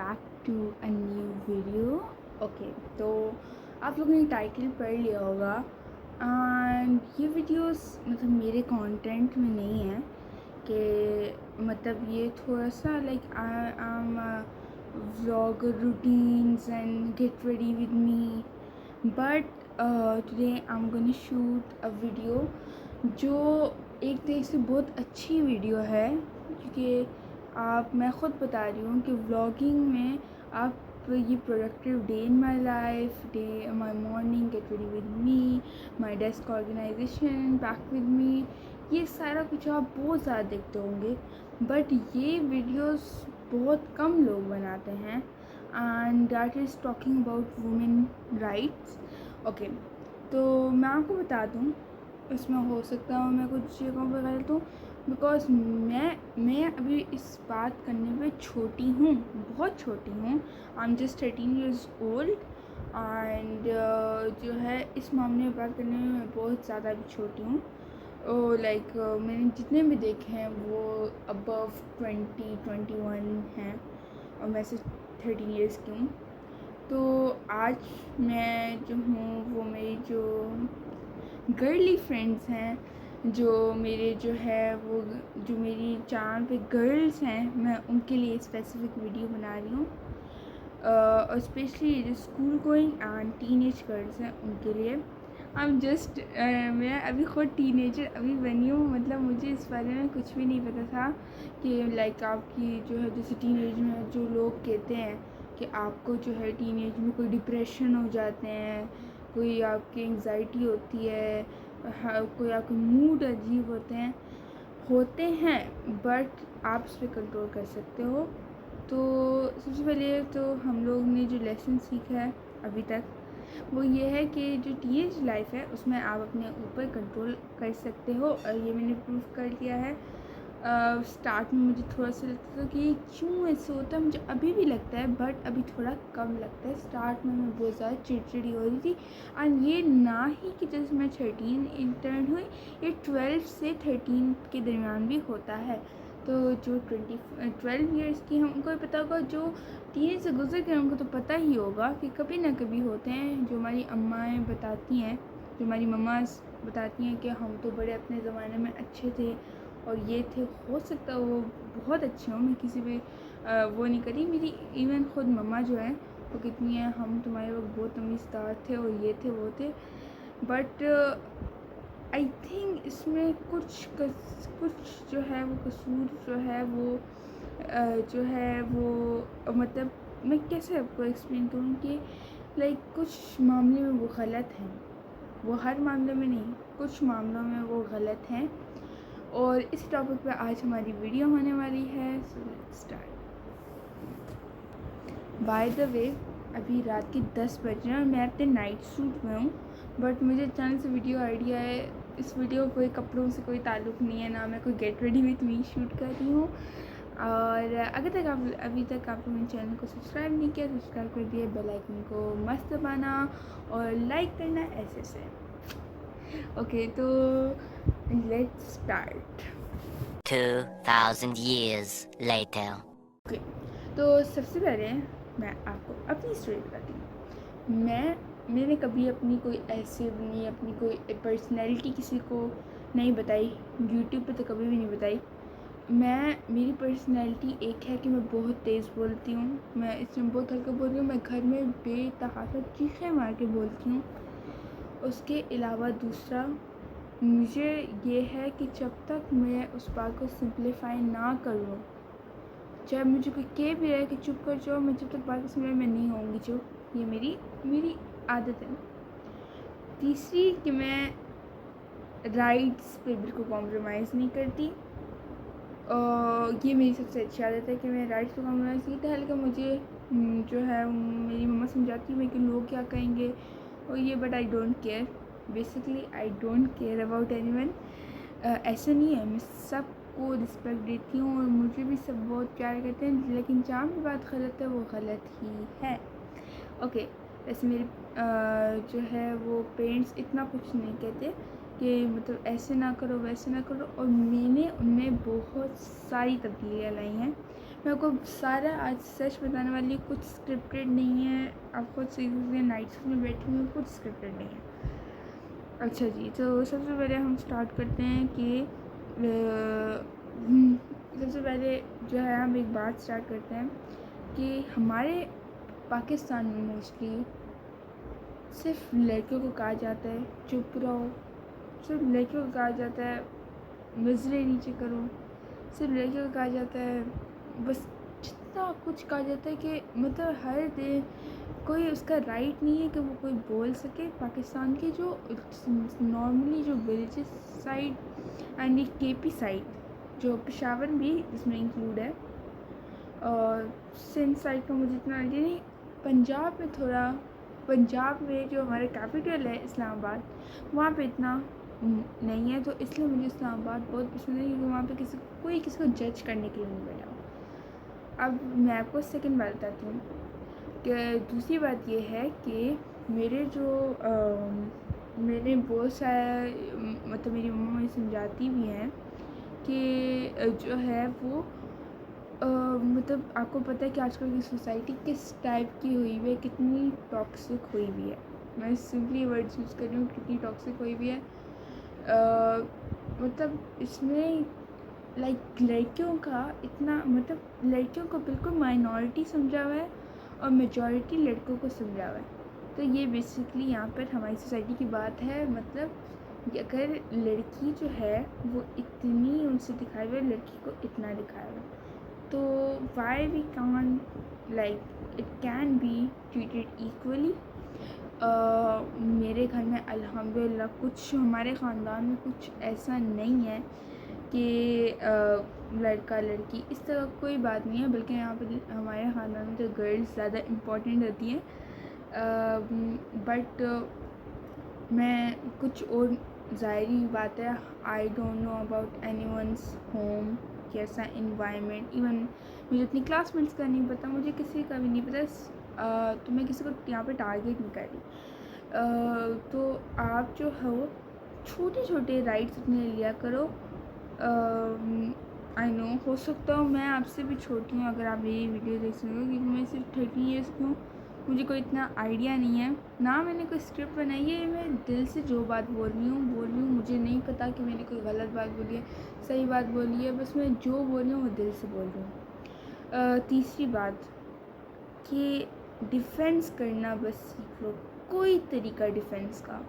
Back to a new video. Okay, तो आप लोगों ने टाइटल पढ़ लिया होगा एंड ये वीडियोस मतलब मेरे कंटेंट में नहीं है कि मतलब ये थोड़ा सा like I am vlogger routines and gate ready with me, but today I am gonna shoot a video जो एक तरह से बहुत अच्छी वीडियो है, क्योंकि मैं ख़ुद बता रही हूँ कि व्लॉगिंग में आप ये productive day in my life, day my morning, get ready with me, my desk organisation, back with me, ये सारा कुछ आप बहुत ज़्यादा देखते होंगे, बट ये वीडियोस बहुत कम लोग बनाते हैं and that is talking about women rights. Okay, तो मैं आपको बता दूँ, इसमें हो सकता है मैं कुछ जगहों पर गलत हूँ, बिकॉज मैं अभी इस बात करने पे छोटी हूँ, बहुत छोटी हूँ। I am just 13 years old and जो है इस मामले में बात करने में मैं बहुत ज़्यादा भी छोटी हूँ। लाइक मैंने जितने भी देखे हैं वो अबव 20-21 हैं और मैं सिर्फ 13 years की हूँ। तो आज मैं जो हूँ वो मेरी जो गर्ली फ्रेंड्स हैं, जो मेरे जो है वो जो मेरी चैनल पे गर्ल्स हैं, मैं उनके लिए स्पेसिफिक वीडियो बना रही हूँ और स्पेशली जो school going and teenage girls हैं उनके लिए। मैं अभी ख़ुद टीनेजर अभी बनी हूँ, मतलब मुझे इस बारे में कुछ भी नहीं पता था कि लाइक आपकी जो है जैसे टीनेज में जो लोग कहते हैं कि आपको जो है टीनेज में कोई डिप्रेशन हो जाते हैं, कोई आपकी एंग्जाइटी होती है, कोई आपके मूड अजीब होते हैं, बट आप उस पर कंट्रोल कर सकते हो। तो सबसे पहले तो हम लोग ने जो लेसन सीखा है अभी तक वो ये है कि जो टीनेज लाइफ है उसमें आप अपने ऊपर कंट्रोल कर सकते हो, और ये मैंने प्रूव कर लिया है। स्टार्ट में मुझे थोड़ा सा लगता था कि क्यों ऐसे होता है, मुझे अभी भी लगता है, बट अभी थोड़ा कम लगता है। स्टार्ट में मैं बहुत ज़्यादा चिड़चिड़ी हो रही थी, एंड ये ना ही कि जैसे मैं 13 इंटर्न हुई, ये 12 से 13 के दरमियान भी होता है। तो जो 12 ईयर्स की हैं उनको भी पता होगा, जो टीनेज से गुजर गए उनको तो पता ही होगा कि कभी ना कभी होते हैं। जो हमारी अम्माएँ बताती हैं, जो हमारी मम्माज़ बताती हैं कि हम तो बड़े अपने ज़माने में अच्छे थे और ये थे, हो सकता है वो बहुत अच्छे हों, मैं किसी पे वो नहीं करी। मेरी इवन ख़ुद मम्मा जो है वो कितनी है, हम तुम्हारे वक्त बहुत तमीज़दार थे और ये थे वो थे, बट आई थिंक इसमें कुछ जो है वो कसूर जो है वो जो है वो मतलब मैं कैसे आपको एक्सप्लेन करूँ कि लाइक कुछ मामले में वो गलत हैं, वो हर मामले में नहीं, कुछ मामलों में वो गलत हैं। और इस टॉपिक पे आज हमारी वीडियो होने वाली है, so let's start. By the way अभी रात के 10 बज रहे हैं और मैं अपने नाइट सूट में हूँ, बट मुझे अचानक से वीडियो आइडिया है। इस वीडियो कोई कपड़ों से कोई ताल्लुक़ नहीं है, ना मैं कोई get ready with me shoot कर रही हूँ। और अभी तक आप मेरे चैनल को सब्सक्राइब नहीं किया, सब्सक्राइब कर दिए, बेल आइकन को मस्त दबाना और लाइक करना ऐसे। ओके, तो let's start. 2000 years later. Okay, तो सबसे पहले मैं आपको अपनी स्टोरी बताती हूँ। मैंने कभी अपनी कोई ऐसे नहीं, अपनी कोई पर्सनैलिटी किसी को नहीं बताई, यूट्यूब पे तो कभी भी नहीं बताई। मेरी पर्सनैलिटी एक है कि मैं बहुत तेज़ बोलती हूँ, मैं इसमें बहुत हल्का बोलती हूँ, मैं घर में बेतहाशा चीखें मार के बोलती हूँ। उसके अलावा दूसरा मुझे ये है कि जब तक मैं उस बात को सिंप्लीफाई ना करूँ, चाहे मुझे कोई कह भी रहा है कि चुप कर जाओ, मैं जब तक बात सुन मैं नहीं होंगी चुप। ये मेरी आदत है। तीसरी कि मैं राइट्स पे बिल्कुल कॉम्प्रोमाइज़ नहीं करती, और ये मेरी सबसे अच्छी आदत है कि मैं राइट्स पे कॉम्प्रोमाइज़ नहीं करती। हालांकि मुझे जो है मेरी मम्मा समझाती है कि लोग क्या कहेंगे और ये, but I don't care, basically I don't care about anyone. ऐसा नहीं है, मैं सबको रिस्पेक्ट देती हूँ और मुझे भी सब बहुत प्यार करते हैं, लेकिन जहाँ भी बात गलत है वो गलत ही है। ओके, वैसे मेरे जो है वो पेरेंट्स इतना कुछ नहीं कहते कि मतलब ऐसे ना करो वैसे ना करो, और मैंने उनमें बहुत सारी तब्दीलियाँ लाई हैं। मैं आपको सारा आज सच बताने वाली हूँ, कुछ स्क्रिप्टेड नहीं है। आप खुद सीख सकते हैं, नाइट शिफ्ट में बैठी हूँ, कुछ स्क्रिप्टेड नहीं है। अच्छा जी, तो सबसे पहले हम स्टार्ट करते हैं कि सबसे पहले जो है हम एक बात स्टार्ट करते हैं कि हमारे पाकिस्तान में मोस्टली सिर्फ लड़कियों को कहा जाता है चुप रहो, सिर्फ लड़कियों को कहा जाता है नजरें नीचे करो, सिर्फ लड़कियों को कहा जाता है बस, जितना कुछ कहा जाता है कि मतलब हर दिन कोई उसका राइट नहीं है कि वो कोई बोल सके। पाकिस्तान के जो नॉर्मली जो विलेजेस साइड एंड ये केपी साइड, जो पेशावर भी इसमें इंक्लूड है, और सिंध साइड का मुझे इतना आइडिया नहीं, पंजाब में थोड़ा, पंजाब में जो हमारा कैपिटल है इस्लामाबाद, वहाँ पे इतना नहीं है। तो इसलिए मुझे इस्लामाबाद बहुत पसंद है, क्योंकि वहाँ पे कोई किसी को जज करने के लिए नहीं बैठा। अब मैं आपको सेकंड बात बताती हूँ कि दूसरी बात ये है कि मेरे मैंने बहुत सारा मतलब मेरी मम्मा मुझे समझाती भी हैं कि जो है वो मतलब आपको पता है कि आजकल की सोसाइटी किस टाइप की हुई हुई है, कितनी टॉक्सिक हुई हुई है। मैं सिंपली वर्ड्स यूज़ कर रही हूँ, कितनी टॉक्सिक हुई हुई है। मतलब इसमें लाइक लड़कियों का इतना, मतलब लड़कियों को बिल्कुल माइनॉरिटी समझा हुआ है और मेजॉरिटी लड़कों को समझा हुआ है। तो ये बेसिकली यहाँ पर हमारी सोसाइटी की बात है। मतलब अगर लड़की जो है वो इतनी उनसे दिखाई हुई है, लड़की को इतना दिखाया हुआ है, तो why we can like it can be treated equally. मेरे घर में अल्हम्दुलिल्लाह कुछ, हमारे ख़ानदान में कुछ ऐसा नहीं है कि लड़का लड़की इस तरह कोई बात नहीं है, बल्कि यहाँ पर हमारे ख़ानदान में तो गर्ल्स ज़्यादा इम्पोर्टेंट होती हैं। बट मैं कुछ और ज़ाहिरी बात है, I don't know about anyone's home, कैसा इन्वायरमेंट, इवन मुझे अपनी क्लासमेट्स का नहीं पता, मुझे किसी का भी नहीं पता। तो मैं किसी को यहाँ पे टारगेट नहीं कर रही। तो आप जो हो छोटे छोटे राइट्स अपने लिया करो। आई नो हो सकता हूँ मैं आपसे भी छोटी हूँ अगर आप मेरी वीडियो देख सकते हो, क्योंकि मैं सिर्फ 13 ईयर्स की हूँ, मुझे कोई इतना आइडिया नहीं है, ना मैंने कोई स्क्रिप्ट बनाई है। मैं दिल से जो बात बोल रही हूँ मुझे नहीं पता कि मैंने कोई गलत बात बोली है, सही बात बोली है, बस मैं जो बोल रही हूँ वो दिल से बोल रही हूँ। तीसरी बात कि डिफेंस करना बस सीख लो, कोई तरीका डिफेंस का,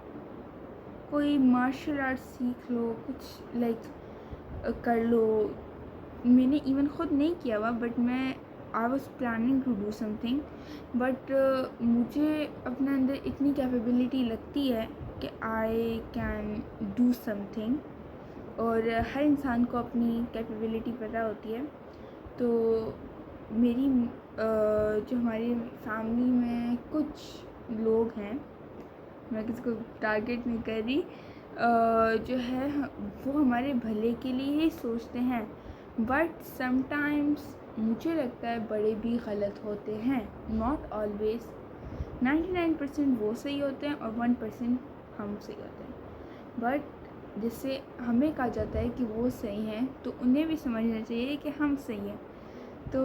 कोई मार्शल आर्ट सीख लो, कुछ लाइक कर लो। मैंने इवन ख़ुद नहीं किया हुआ, बट मैं I was planning to do something, but मुझे अपने अंदर इतनी कैपेबिलिटी लगती है कि आई कैन डू समथिंग, और हर इंसान को अपनी कैपेबिलिटी पता होती है। तो मेरी जो हमारी फैमिली में कुछ लोग हैं, मैं किसी को टारगेट नहीं कर रही, जो है वो हमारे भले के लिए ही सोचते हैं, बट समटाइम्स मुझे लगता है बड़े भी गलत होते हैं। नॉट ऑलवेज, 99% वो सही होते हैं और 1% हम सही होते हैं। बट जिससे हमें कहा जाता है कि वो सही हैं, तो उन्हें भी समझना चाहिए कि हम सही हैं। तो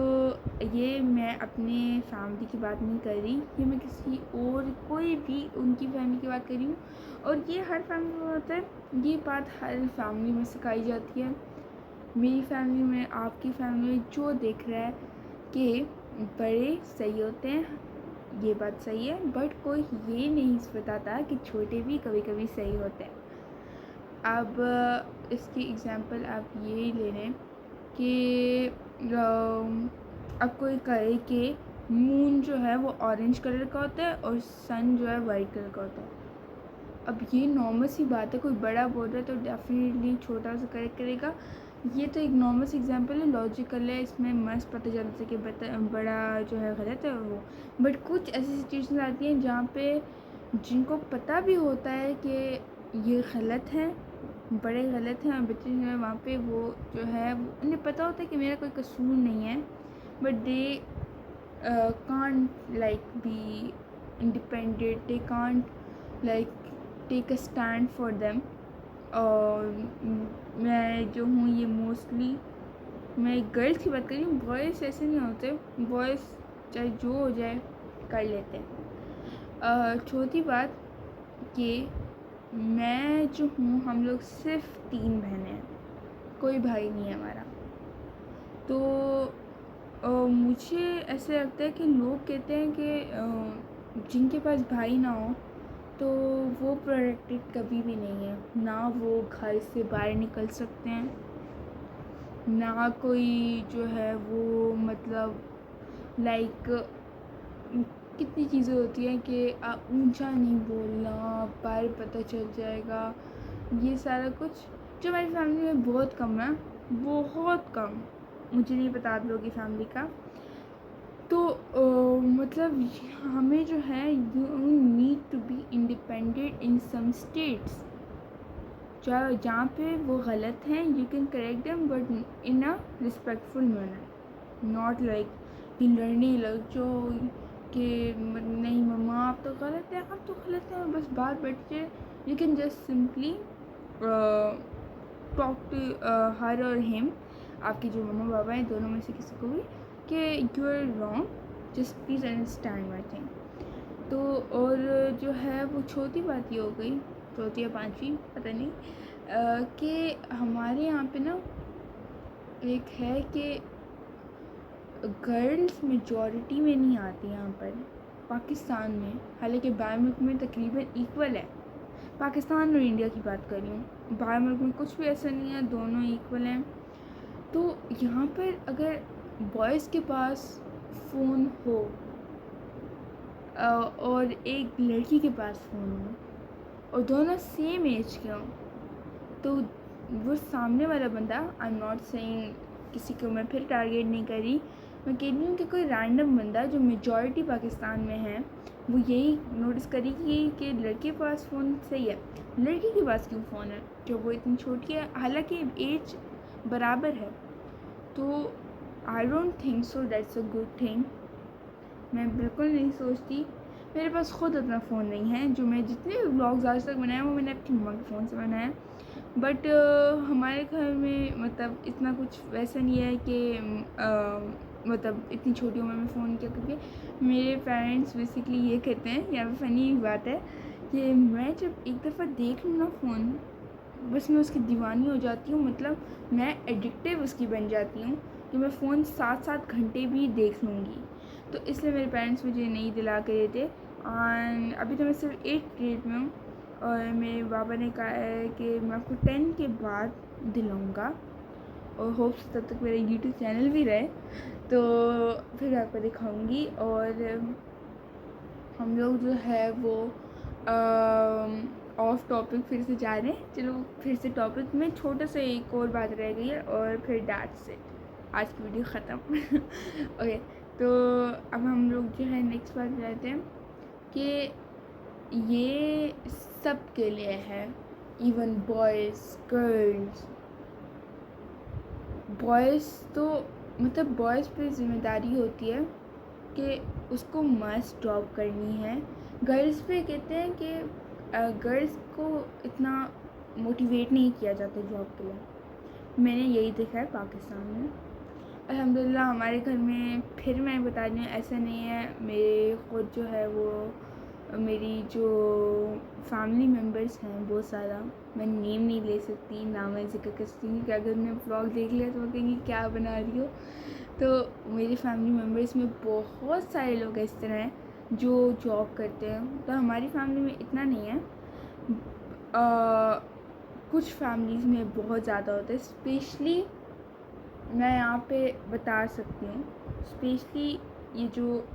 ये मैं अपने फैमिली की बात नहीं कर रही, ये मैं किसी और कोई भी उनकी फैमिली की बात कर रही हूँ, और ये हर फैमिली में होता है, ये बात हर फैमिली में सिखाई जाती है। मेरी फैमिली में, आपकी फैमिली में जो देख रहा है कि बड़े सही होते हैं, ये बात सही है, बट कोई ये नहीं बताता कि छोटे भी कभी कभी सही होते हैं। अब इसकी एग्ज़ाम्पल आप ये ले लें कि अब कोई कहे कि मून जो है वो ऑरेंज कलर का होता है और सन जो है वाइट कलर का होता है। अब ये नॉर्मल सी बात है, कोई बड़ा बोल रहा है तो डेफिनेटली छोटा सा करेक्ट करेगा। ये तो एक नॉर्मल सी एग्जांपल है, लॉजिकल है, इसमें मस्त पता चलता है कि बड़ा जो है गलत है वो। बट कुछ ऐसी सिचुएशन आती हैं जहाँ पे जिनको पता भी होता है कि ये गलत है, बड़े गलत हैं, और बच्चे जो है वहाँ पे वो जो है उन्हें पता होता है कि मेरा कोई कसूर नहीं है, but they can't like be independent, they can't like take a stand for them. और मैं जो हूँ ये मोस्टली मैं गर्ल्स की बात कर रही हूँ, बॉयज़ ऐसे नहीं होते, बॉयज़ चाहे जो हो जाए कर लेते हैं। चौथी बात कि मैं जो हूँ, हम लोग सिर्फ 3 बहनें हैं, कोई भाई नहीं है हमारा। तो मुझे ऐसे लगता है कि लोग कहते हैं कि जिनके पास भाई ना हो तो वो प्रोटेक्टेड कभी भी नहीं है, ना वो घर से बाहर निकल सकते हैं, ना कोई जो है वो मतलब लाइक कितनी चीज़ें होती हैं कि ऊंचा नहीं बोलना, बाहर पता चल जाएगा, ये सारा कुछ जो हमारी फैमिली में बहुत कम है, बहुत कम। मुझे नहीं पता आप लोगों की फैमिली का। तो मतलब हमें जो है, you need to be independent in some states, जहाँ पे वो गलत हैं you can correct them but in a respectful manner, not like कि लड़ने लग जाओ कि नहीं मम्मा आप तो गलत है, आप तो गलत है, और बस बात बैठ जाए। You can just simply talk to her और हिम, आपके जो मम्मा पापा हैं दोनों में से किसी को भी, कि you are wrong, just please understand my thing. तो और जो है वो छोटी बात ये हो गई, चौथी या पाँचवीं पता नहीं, कि हमारे यहाँ पे ना एक है कि गर्ल्स मेजॉरिटी में नहीं आती यहाँ पर पाकिस्तान में, हालांकि बाहर मुल्क में तकरीबन इक्वल है। पाकिस्तान और इंडिया की बात कर रही हूँ, बाहर मुल्क में कुछ भी ऐसा नहीं है, दोनों इक्वल हैं। तो यहाँ पर अगर बॉयज़ के पास फ़ोन हो और एक लड़की के पास फ़ोन हो और दोनों सेम एज के हों, तो वो सामने वाला बंदा, आई एम नॉट सेइंग किसी को मैं फिर टारगेट नहीं कर रही, मैं कह रही हूँ कि कोई रैंडम बंदा जो मेजॉरिटी पाकिस्तान में है वो यही नोटिस करेगी कि लड़के के पास फ़ोन सही है, लड़की के पास क्यों फ़ोन है जब वो इतनी छोटी है, हालांकि एज बराबर है। तो I don't think so that's a good thing. मैं बिल्कुल नहीं सोचती, मेरे पास ख़ुद अपना फ़ोन नहीं है, जो मैं जितने व्लॉग्स आज तक बनाए वो मैंने अपनी मम्मा के फ़ोन से बनाया। बट हमारे घर में मतलब इतना कुछ वैसा नहीं है कि मतलब इतनी छोटी उम्र में फ़ोन क्या, क्योंकि मेरे पेरेंट्स बेसिकली ये कहते हैं, यहाँ पे फ़नी बात है कि मैं जब एक दफ़ा देख लूँ ना फ़ोन, बस मैं उसकी दीवानी हो जाती हूँ, मतलब मैं एडिक्टिव उसकी बन जाती हूँ कि मैं फ़ोन 7-7 घंटे भी देख लूँगी। तो इसलिए मेरे पेरेंट्स मुझे नहीं दिला के देते। और अभी तो मैं सिर्फ 8th ग्रेड में हूँ और मेरे पापा ने कहा है कि मैं आपको 10 के बाद दिलाऊँगा, और होप्स तब तक मेरा यूट्यूब चैनल भी रहे, तो फिर मैं आपको दिखाऊँगी। और हम लोग जो है वो ऑफ टॉपिक फिर से जा रहे हैं, चलो फिर से टॉपिक में छोटा सा एक और बात रह गई है और फिर दैट्स इट, आज की वीडियो ख़त्म। ओके, तो अब हम लोग जो है नेक्स्ट बात जाते हैं कि ये सब के लिए है, इवन बॉयज़ गर्ल्स। बॉयज़ तो मतलब बॉयज़ पे ज़िम्मेदारी होती है कि उसको मस्ट जॉब करनी है, गर्ल्स पे कहते हैं कि गर्ल्स को इतना मोटिवेट नहीं किया जाता जॉब के लिए। मैंने यही देखा है पाकिस्तान में। अल्हम्दुलिल्लाह हमारे घर में, फिर मैं बता रही हूँ, ऐसा नहीं है, मेरे ख़ुद जो है वो मेरी जो फैमिली मेम्बर्स हैं बहुत सारा, मैं नेम नहीं ले सकती, ना मैं जिक्र कर सकती हूँ कि अगर उन्होंने व्लॉग देख लिया तो वो कहेंगे क्या बना रही हो। तो मेरे फैमिली मेम्बर्स में बहुत सारे लोग इस तरह हैं जो जॉब करते हैं, तो हमारी फैमिली में इतना नहीं है। कुछ फैमिलीज़ में बहुत ज़्यादा होता है, स्पेशली मैं यहाँ पे बता सकती हूँ, स्पेशली ये जो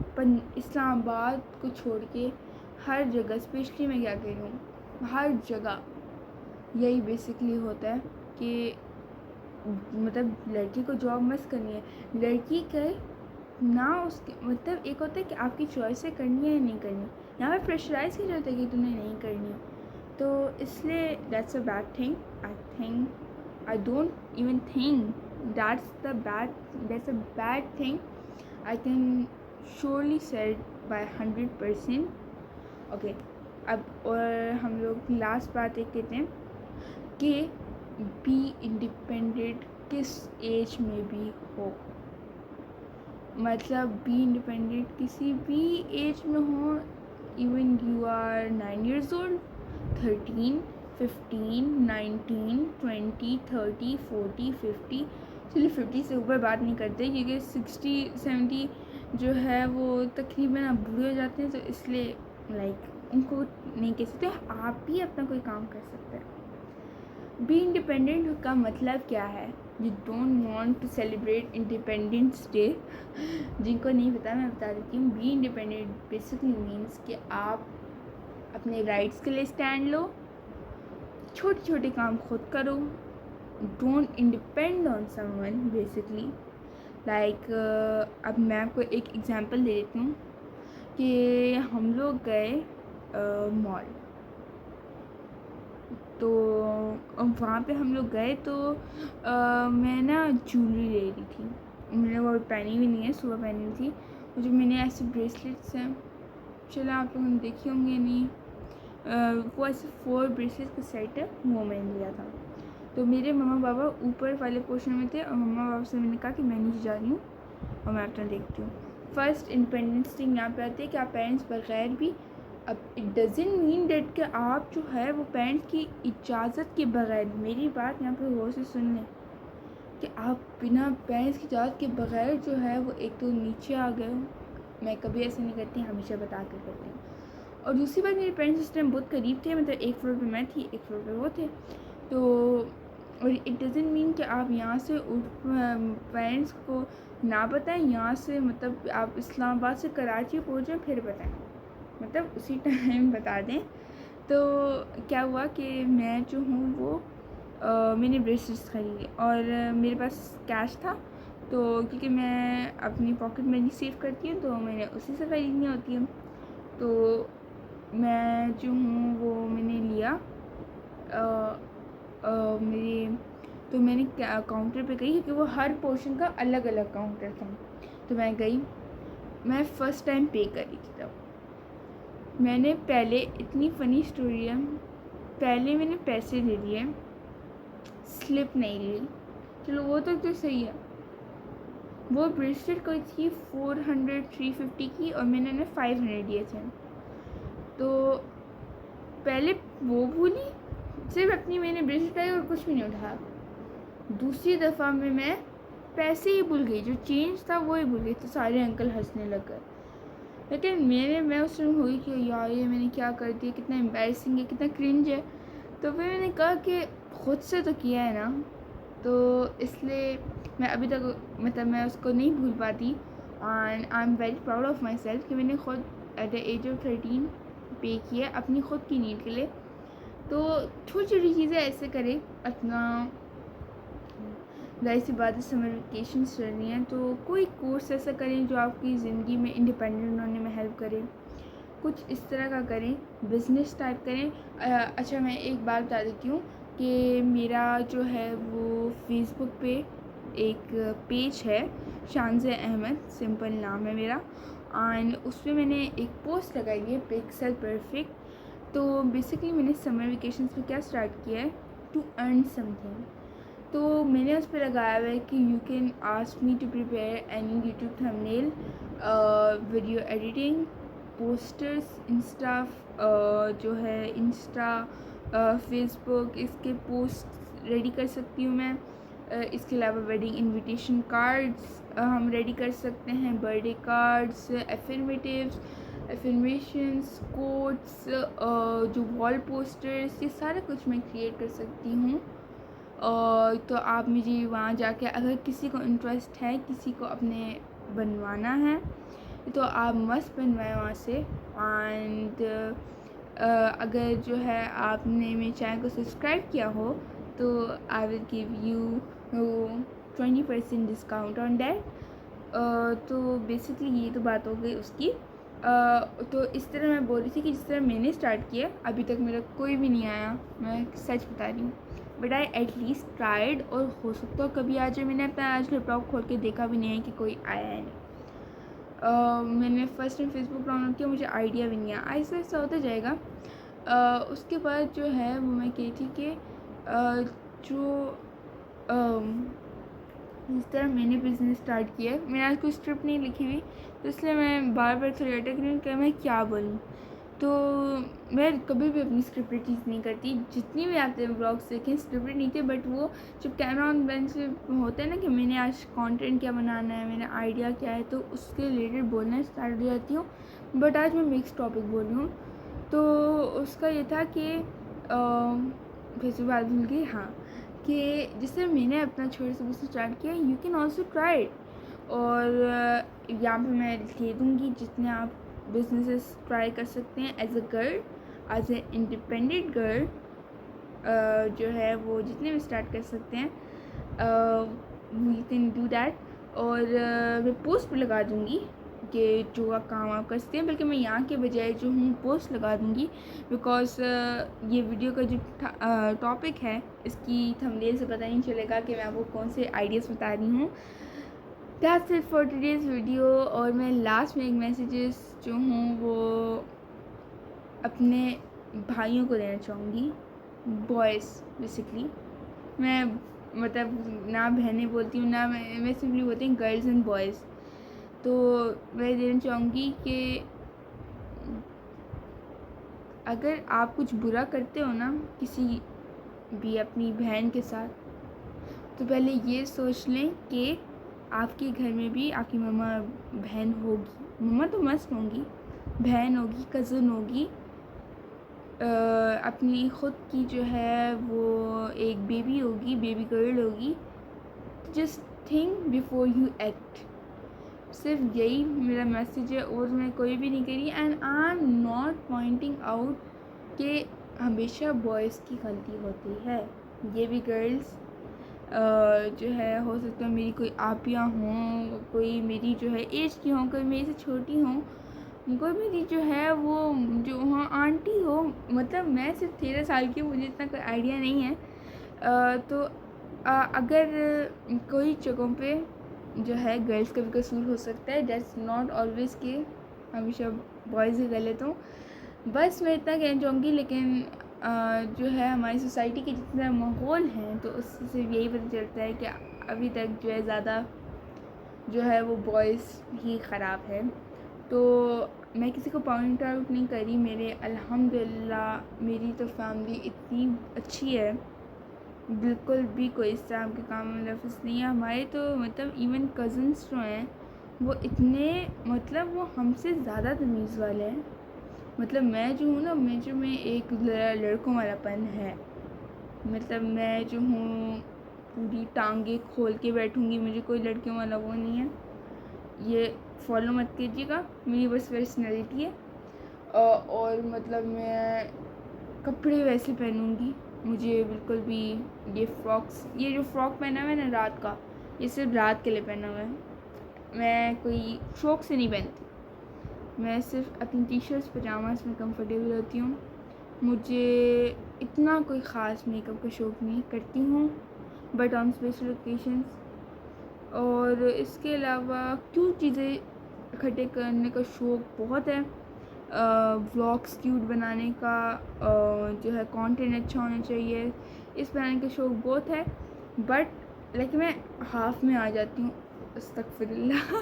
इस्लामाबाद को छोड़ के हर जगह, स्पेशली मैं क्या कह रही हूँ, हर जगह यही बेसिकली होता है कि मतलब लड़की को जॉब मस्त करनी है, लड़की के ना उसके मतलब एक होता है कि आपकी चॉइस है करनी है या नहीं करनी, यहाँ पे प्रेशराइज़ की जाता है कि तुम्हें नहीं करनी, तो इसलिए that's a bad thing. I don't even think that's a bad thing. I can surely said by 100%. Okay, अब और हम लोग लास्ट बात एक कहते हैं कि बी इंडिपेंडेंट किस एज में भी हो, मतलब बी इंडिपेंडेंट किसी भी एज में हो, even you are 9 years old, 13, 15, 19, 20, 30, 40, 50। चलिए 50 से ऊपर बात नहीं करते क्योंकि 60, 70 जो है वो तकरीबन अब बूढ़े हो जाते हैं, तो इसलिए लाइक उनको नहीं कह सकते। आप भी अपना कोई काम कर सकते हैं। बी इंडिपेंडेंट का मतलब क्या है? You don't want to celebrate Independence Day. जिनको नहीं पता मैं बता देती हूँ। बी इंडिपेंडेंट बेसिकली मीन्स कि आप अपने राइट्स के लिए स्टैंड लो, छोटे छोटे काम खुद करो, don't independ on someone basically. Like अब मैं आपको एक एग्जांपल दे देती हूँ कि हम लोग गए मॉल, तो वहाँ पे हम लोग गए तो मैं ना ज्वेलरी ले रही थी। मैंने वो पहनी भी नहीं है, सुबह पहनी हुई थी। और जो मैंने ऐसे ब्रेसलेट्स हैं, चलो आप लोगों ने देखी होंगे नहीं, वो ऐसे 4 ब्रेसलेट्स का सेट है, वो मैंने लिया था। तो मेरे मम्मा पापा ऊपर वाले पोर्शन में थे और मम्मा पापा से मैंने कहा कि मैं नीचे जा रही हूँ और मैं अपना देखती हूँ। फर्स्ट इंडिपेंडेंस डे यहाँ पे आते हैं कि आप पेरेंट्स बगैर भी, अब इट डजेंट मीन डेट कि आप जो है वो पेरेंट्स की इजाज़त के बगैर, मेरी बात यहाँ पे गौर से सुन लें कि आप बिना पेरेंट्स की इजाज़त के बगैर जो है वो एक तो नीचे आ गए हो। मैं कभी ऐसे नहीं करती, हमेशा बता कर करती हूँ। और दूसरी बात, मेरे पेरेंट्स उस टाइम बहुत करीब थे, मतलब एक फ्लोर पे मैं थी, एक फ्लोर पे वो थे। तो और इट डजेंट मीन कि आप यहाँ से पेरेंट्स को ना बताएं, यहाँ से मतलब आप इस्लामाबाद से कराची पहुँच जाएँ फिर बताएं, मतलब उसी टाइम बता दें। तो क्या हुआ कि मैं जो हूँ वो मैंने ब्रेसलेट्स खरीदी और मेरे पास कैश था, तो क्योंकि मैं अपनी पॉकेट मनी सेव करती हूँ तो मैंने उसी से ख़रीदनी होती है। तो मैं जो हूँ वो मैंने लिया मेरे, तो मैंने काउंटर पे गई क्योंकि वो हर पोर्शन का अलग अलग काउंटर था। तो मैं गई, मैं फ़र्स्ट टाइम पे करी थी। तब मैंने पहले, इतनी फ़नी स्टोरी है, पहले मैंने पैसे दे दिए, स्लिप नहीं ली। चलो वो तो सही है। वो ब्रेसलेट कोई थी 400 350 की और मैंने उन्हें 500 दिए थे। तो पहले वो भूली, सिर्फ अपनी मैंने ब्रेसलेट लाई और कुछ भी नहीं उठाया। दूसरी दफ़ा में मैं पैसे ही भूल गई, जो चेंज था वो ही भूल गई। तो सारे अंकल हंसने लग गए, लेकिन मैं उस टाइम हुई कि यार ये मैंने क्या कर दिया, कितना एम्बैरसिंग है, कितना क्रिंज है। तो फिर मैंने कहा कि ख़ुद से तो किया है ना, तो इसलिए मैं अभी तक मतलब मैं उसको नहीं भूल पाती। And I am very proud of my self कि मैंने ख़ुद एट द एज ऑफ 13 पे किया अपनी ख़ुद की नीड के लिए। तो छोटी छोटी चीज़ें ऐसे करें अपना। जाहिर सी बात है समर वेकेशन चल रही हैं, तो कोई कोर्स ऐसा करें जो आपकी ज़िंदगी में इंडिपेंडेंट होने में हेल्प करे, कुछ इस तरह का करें, बिज़नेस टाइप करें। अच्छा मैं एक बात बता देती हूँ कि मेरा जो है वो फेसबुक पे एक पेज है, शानज़े अहमद सिंपल नाम है मेरा, एंड उस पर मैंने एक पोस्ट लगाई है पिक्सल परफेक्ट। तो बेसिकली मैंने समर वेकेशन पे क्या स्टार्ट किया है, टू अर्न समथिंग। तो मैंने उस पर लगाया हुआ है कि you can ask me to prepare any YouTube thumbnail, video editing, posters, Insta जो है इंस्टा, फेसबुक, इसके पोस्ट रेडी कर सकती हूँ मैं। इसके अलावा वेडिंग इनविटेशन कार्ड्स हम रेडी कर सकते हैं, बर्थडे कार्ड्स, एफर्मेशंस, कोट्स, जो वॉल पोस्टर्स, ये सारा कुछ मैं क्रिएट कर सकती हूँ। तो आप मुझे वहाँ जाके, अगर किसी को इंटरेस्ट है, किसी को अपने बनवाना है, तो आप मस्त बनवाएं वहाँ से। एंड अगर जो है आपने मेरे चैनल को सब्सक्राइब किया हो तो I will give you 20% discount on that. तो बेसिकली ये तो बात हो गई उसकी। तो इस तरह मैं बोल रही थी कि जिस तरह मैंने स्टार्ट किया, अभी तक मेरा कोई भी नहीं आया, मैं सच बता रही हूँ, बट आई एटलीस्ट ट्राइड। और हो सकता है कभी आ जाए। मैंने अपना आज लैपटॉप खोल के देखा भी नहीं है कि कोई आया है नहीं। मैंने फ़र्स्ट टाइम फेसबुक डाउनलोड किया, मुझे आइडिया भी नहीं आया, ऐसा ऐसा होता जाएगा। उसके बाद जो है वो मैं कही थी कि जो जिस तरह मैंने बिज़नेस स्टार्ट किया है, मैंने आज कोई स्क्रिप्ट नहीं लिखी हुई, तो इसलिए मैं बार बार थोड़ी अटक रही हूँ कि मैं क्या बोलूँ। तो मैं कभी भी अपनी स्क्रिप्टेड चीज़ नहीं करती। जितनी भी आते हैं ब्लॉग्स देखें, स्क्रिप्टेड नहीं थे, बट वो जब कैमरा ऑन बेंच होता है ना कि मैंने आज कंटेंट क्या बनाना है, मेरा आइडिया क्या है, तो उसके रिलेटेड बोलना स्टार्ट हो जाती हूँ। बट आज मैं मिक्स टॉपिक बोल रही हूँ। तो उसका ये था कि फिर से बात भूल गई, हाँ, कि जिससे मैंने अपना छोटे से बिजनेस स्टार्ट किया, you can also try it. और यहाँ पे मैं लिख दूँगी जितने आप बिजनेसेस ट्राई कर सकते हैं as a girl, as a independent girl, जो है वो जितने भी स्टार्ट कर सकते हैं, वी कैन डू दैट। और मैं पोस्ट भी लगा दूँगी कि जो काम आप कर सकते हैं, बल्कि मैं यहाँ के बजाय जो हूँ पोस्ट लगा दूँगी, बिकॉज ये वीडियो का जो टॉपिक है, इसकी थंबनेल से पता नहीं चलेगा कि मैं आपको कौन से आइडियाज़ बता रही हूँ। That's it for today's video. और मैं लास्ट में एक मैसेजेस जो हूँ वो अपने भाइयों को देना चाहूँगी, बॉयज़ बेसिकली। मैं मतलब ना बहनें बोलती हूँ, ना मैं सिंपली बोलती हूँ गर्ल्स एंड बॉयज़। तो मैं देना चाहूँगी कि अगर आप कुछ बुरा करते हो ना किसी भी अपनी बहन के साथ, तो पहले ये सोच लें कि आपके घर में भी आपकी मम्मा बहन होगी। मम्मा तो मस्त होंगी, बहन होगी, कज़न होगी, अपनी ख़ुद की जो है वो एक बेबी होगी, बेबी गर्ल होगी। Just think before you act. सिर्फ यही मेरा मैसेज है, और मैं कोई भी नहीं कह रही। And I am not pointing out कि हमेशा बॉयज़ की गलती होती है। ये भी गर्ल्स जो है, हो सकता है मेरी कोई आपियाँ हों, कोई मेरी जो है एज की हों, कोई मेरे से छोटी हों, कोई मेरी जो है वो जो हाँ आंटी हो। मतलब मैं सिर्फ 13 साल की हूँ, मुझे इतना कोई आइडिया नहीं है। तो अगर कोई जगहों पे जो है गर्ल्स का भी कसूर हो सकता है, दैट्स नॉट ऑलवेज़ के हमेशा बॉयज़ ही गलत हों। बस मैं इतना कहना चाहूँगी। लेकिन जो है हमारी सोसाइटी के जितना माहौल हैं, तो उससे सिर्फ यही पता चलता है कि अभी तक जो है ज़्यादा जो है वो बॉयज़ ही ख़राब है। तो मैं किसी को पॉइंट आउट नहीं करी, मेरे अल्हम्दुलिल्लाह मेरी तो फैमिली इतनी अच्छी है, बिल्कुल भी कोई इस तरह के काम में लफ्ज़ नहीं है। हमारे तो मतलब इवन कज़न्स जो हैं वो इतने मतलब वो हमसे ज़्यादा तमीज़ वाले हैं। मतलब मैं जो हूँ ना, मैं एक लड़कों वालापन है। मतलब मैं जो हूँ पूरी टांगे खोल के बैठूँगी, मुझे कोई लड़कियों वाला वो नहीं है। ये फॉलो मत कीजिएगा, मेरी बस पर्सनैलिटी है। और मतलब मैं कपड़े वैसे पहनूँगी, मुझे बिल्कुल भी ये फ्रॉक्स, ये जो फ्रॉक पहना हुआ है ना रात का, ये सिर्फ रात के लिए पहना हुआ है। मैं कोई शौक़ से नहीं पहनती, मैं सिर्फ अपनी टी शर्ट्स पजामास में कंफर्टेबल होती हूँ। मुझे इतना कोई ख़ास मेकअप का शौक़ नहीं, करती हूँ बट ऑन स्पेशल ओकेशंस। और इसके अलावा क्यूट चीज़ें इकट्ठे करने का शौक़ बहुत है। व्लॉग्स क्यूट बनाने का, जो है कंटेंट अच्छा होना चाहिए, इस बनाने का शौक़ बहुत है। बट लाइक मैं हाफ में आ जाती हूँ, अस्तगफिरुल्लाह।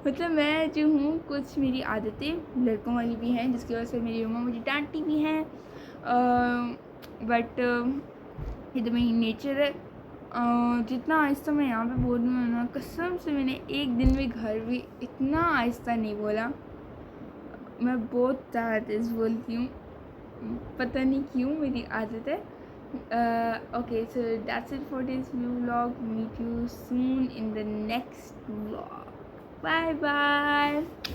मतलब मैं जो हूँ, कुछ मेरी आदतें लड़कों वाली भी हैं, जिसकी वजह से मेरी मम्मा मुझे डांटती भी हैं, बट ये तो मेरी नेचर है। जितना आहिस्ता मैं यहाँ पे बोल रही हूँ ना, कसम से मैंने एक दिन भी घर भी इतना आहिस्ता नहीं बोला। मैं बहुत ज़्यादा तेज़ बोलती हूँ, पता नहीं क्यों, मेरी आदत है। Okay, so that's it for this vlog. Meet you soon in the next vlog. Bye bye.